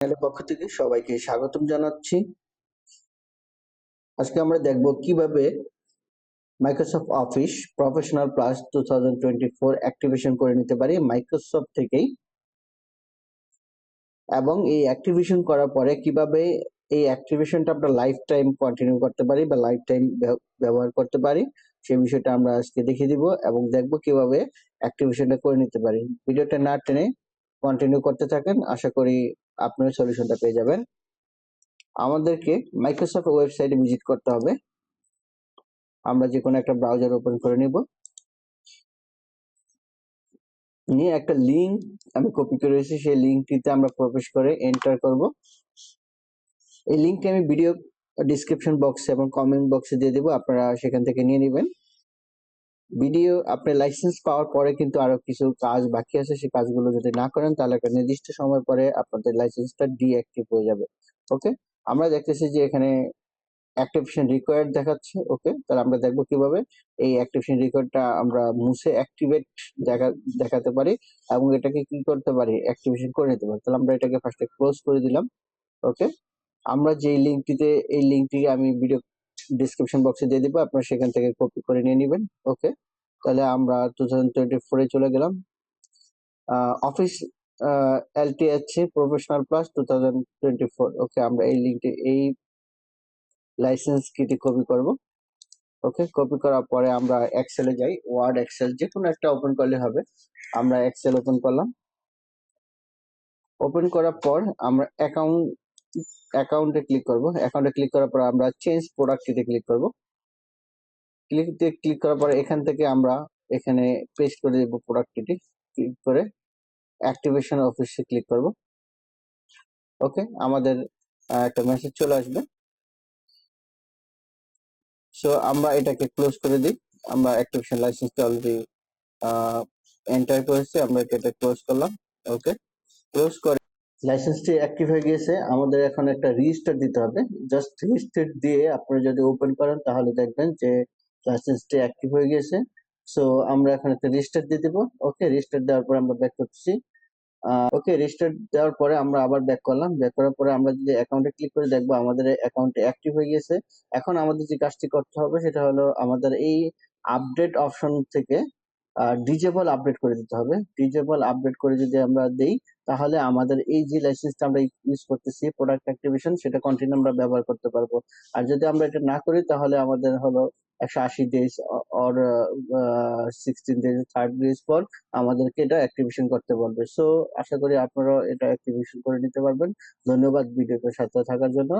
চ্যানেলের পক্ষ থেকে সবাইকে স্বাগতম জানাচ্ছি। আজকে আমরা দেখব কিভাবে Microsoft office professional plus 2024 activation করে নিতে পারি মাইক্রোসফট থেকেই, এবং এই অ্যাক্টিভেশন করার পরে কিভাবে এই অ্যাক্টিভেশনটা আমরা লাইফ টাইম কন্টিনিউ করতে পারি বা লাইফ টাইম ব্যবহার করতে পারি, সেই বিষয়টা আমরা আজকে দেখিয়ে দিব এবং দেখব কিভাবে অ্যাক্টিভেশনটা করে নিতে পারি। ভিডিওটা না টেনে কন্টিনিউ করতে থাকেন, আশা করি আপনার সলিউশনটা পেয়ে যাবেন। আমাদেরকে মাইক্রোসফট ওয়েবসাইটে ভিজিট করতে হবে। আমরা যে কোনো একটা ব্রাউজার ওপেন করে নিব, নিয়ে একটা লিংক আমি কপি করে রেখেছি, সেই লিংকটিতে আমরা প্রবেশ করে এন্টার করব। এই লিংকটি আমি ভিডিও ডিসক্রিপশন বক্সে এবং কমেন্ট বক্সে দিয়ে দেবো, আপনারা সেখান থেকে নিয়ে নেবেন। ভিডিও আপনি লাইসেন্স পাওয়ার পরে কিন্তু আরো কিছু কাজ বাকি আছে, সেই কাজগুলো যদি না করেন তাহলে একটা নির্দিষ্ট সময় পরে আপনাদের লাইসেন্সটা ডিঅ্যাক্টিভ হয়ে যাবে। ওকে, আমরা দেখতেছি যে এখানে অ্যাক্টিভেশন রিকোয়ার্ড দেখাচ্ছে। ওকে, তাহলে আমরা দেখবো কিভাবে এই অ্যাক্টিভেশন রিকোয়ার্ডটা আমরা মুছে অ্যাক্টিভেট দেখাতে পারি এবং এটাকে কি করতে পারি, অ্যাক্টিভেশন করে নিতে পারি। তাহলে আমরা এটাকে ফার্স্টে ক্লোজ করে দিলাম। ওকে, আমরা যে লিংকটিতে, এই লিংকটি আমি ভিডিও ডিসক্রিপশন বক্সে দিয়ে দিব, আপনারা সেখান থেকে কপি করে নিয়ে নেবেন। ওকে, তাহলে আমরা 2024 চলে গেলাম। Office LTH professional plus 2024। ওকে, আমরা এই লিংকটি, এই লাইসেন্স কিটি কপি করব। ওকে, কপি করার পরে আমরা এক্সেলে যাই, ওয়ার্ড এক্সেল যে কোনো একটা ওপেন করলে হবে। আমরা এক্সেল ওপেন করলাম। ওপেন করার পর আমরা অ্যাকাউন্টে ক্লিক করব। অ্যাকাউন্টে ক্লিক করার পর আমরা চেঞ্জ প্রোডাক্টটিতে ক্লিক করব। ক্লিক করার পরে এখান থেকে আমরা এখানে পেস্ট করে দেব প্রোডাক্টটি। ক্লিক করে অ্যাক্টিভেশন অফিসে ক্লিক করব। ওকে, আমাদের একটা মেসেজ চলে আসবে। সো আমরা এটাকে ক্লোজ করে দিই। আমরা অ্যাক্টিভেশন লাইসেন্সটা অলরেডি এন্টার করেছি, আমরা এটা ক্লোজ করলাম। ওকে, ক্লোজ করে লাইসেন্সটি অ্যাক্টিভ হয়ে গিয়েছে। আমাদের এখন একটা রেজিস্টার দিতে হবে। জাস্ট রেজিস্টার দিয়ে আপনারা যদি ওপেন করেন তাহলে দেখবেন যে লাইসেন্সটি অ্যাক্টিভ হয়ে গিয়েছে। সো আমরা এখন একটা রেজিস্টার দিয়ে দেবো। ওকে, রেজিস্টার দেওয়ার পরে আমরা ব্যাক করতেছি। ওকে, রেজিস্টার দেওয়ার পরে আমরা আবার ব্যাক করলাম। ব্যাক করার পরে আমরা যদি অ্যাকাউন্টে ক্লিক করে দেখবো আমাদের অ্যাকাউন্টে অ্যাক্টিভ হয়ে গিয়েছে। এখন আমাদের যে কাজটি করতে হবে সেটা হলো আমাদের এই আপডেট অপশন থেকে ডিজেবল আপডেট করে দিতে হবে। ডিজেবল আপডেট করে যদি আমরা দেই তাহলে আমাদের এই যে লাইসেন্সটা আমরা ইউজ করতেছি প্রোডাক্ট অ্যাক্টিভেশন, সেটা কন্টিনিউ আমরা ব্যবহার করতে পারবো। আর যদি আমরা এটা না করি তাহলে আমাদের হলো 180 ডেজ অর 16 ডেজ, 30 ডেজ পর আমাদেরকে এটা অ্যাক্টিভেশন করতে বলবে। সো আশা করি আপনারা এটা অ্যাক্টিভেশন করে নিতে পারবেন। ধন্যবাদ ভিডিওটার সাথে থাকার জন্য।